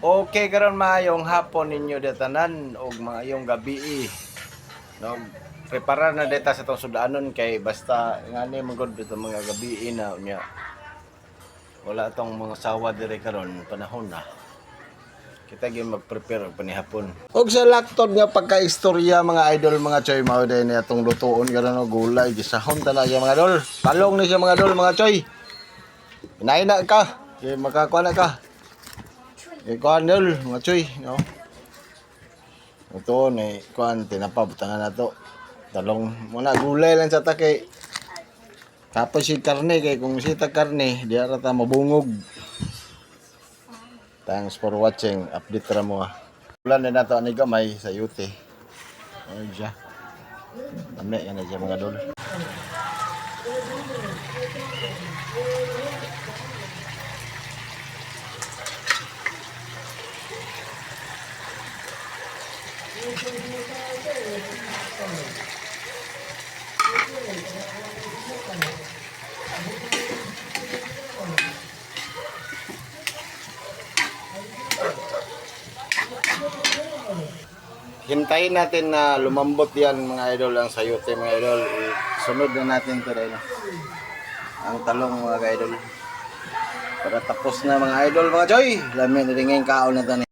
Okay karon maayong hapon ninyo detanan og maayong gabi. No, prepara na deta sa tong sudanon kay basta ngani magod bitaw mga gabi na unya. Wala tong mga sawa dire karon panahon na. Kita gyud mag-prepare og panihapon. Og sa laktod nga pagka-istorya mga idol mga choy mao day ni atong lutuon karon og gulay gisahon talaga mga idol. Talong ni siya mga idol mga choy. Inaina ka, kay makakuha na ka. Kuan dol mga choy, no. Ito ni kuan tinapabutangan na to. Talong muna gulay lang sa takay. Tapos si karne kay kung si karne, di ara ta mabungog. Thanks for watching. Update ra mo. Ulan na nato ani gamay sa yute. Ay siya. Dami yan na siya mga dol. Hintayin natin na lumambot yan mga idol ang sayote mga idol. Sunod na natin ito rin. Ang talong mga idol. Para tapos na mga idol mga choy. Lamin rin ngayon kaon na ito.